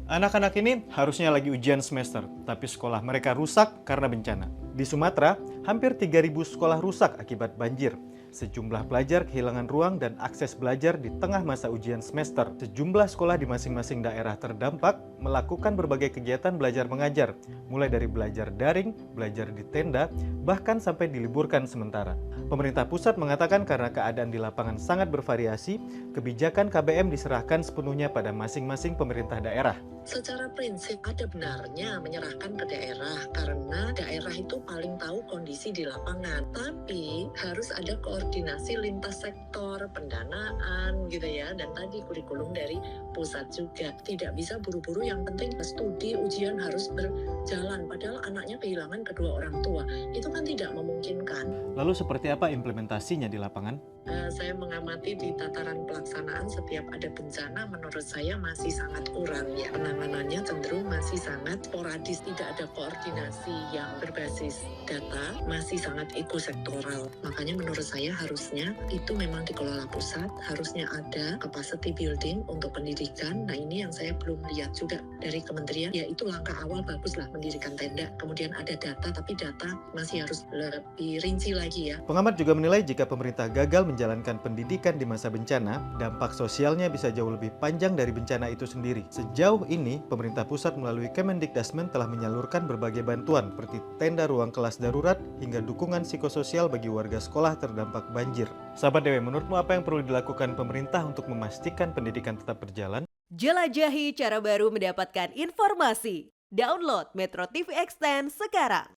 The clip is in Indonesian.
Anak-anak ini harusnya lagi ujian semester, tapi sekolah mereka rusak karena bencana. Di Sumatera, hampir 3.000 sekolah rusak akibat banjir. Sejumlah pelajar kehilangan ruang dan akses belajar di tengah masa ujian semester. Sejumlah sekolah di masing-masing daerah terdampak melakukan berbagai kegiatan belajar mengajar, mulai dari belajar daring, belajar di tenda, bahkan sampai diliburkan sementara. Pemerintah pusat mengatakan karena keadaan di lapangan sangat bervariasi, kebijakan KBM diserahkan sepenuhnya pada masing-masing pemerintah daerah. Secara prinsip ada benarnya menyerahkan ke daerah karena daerah itu paling tahu kondisi di lapangan. Tapi harus ada koordinasi lintas sektor, pendanaan gitu ya, dan tadi kurikulum dari pusat juga. Tidak bisa buru-buru, yang penting studi ujian harus berjalan padahal anaknya kehilangan kedua orang tua. Itu kan tidak memungkinkan. Lalu seperti apa implementasinya di lapangan? Saya mengamati di tataran pelaksanaan setiap ada bencana menurut saya masih sangat kurang ya. Penanganannya cenderung masih sangat sporadis, tidak ada koordinasi yang berbasis data, masih sangat ekosektoral. Makanya menurut saya harusnya itu memang dikelola pusat, harusnya ada capacity building untuk pendidikan. Nah ini yang saya belum lihat juga dari kementerian, yaitu langkah awal baguslah mendirikan tenda, kemudian ada data, tapi data masih harus lebih rinci lagi ya. Pengamat juga menilai jika pemerintah gagal menjalankan pendidikan di masa bencana, dampak sosialnya bisa jauh lebih panjang dari bencana itu sendiri. Sejauh ini, pemerintah pusat melalui Kemendikdasmen telah menyalurkan berbagai bantuan seperti tenda ruang kelas darurat hingga dukungan psikososial bagi warga sekolah terdampak banjir. Sahabat Dewe, menurutmu apa yang perlu dilakukan pemerintah untuk memastikan pendidikan tetap berjalan? Jelajahi cara baru mendapatkan informasi. Download Metro TV Extend sekarang.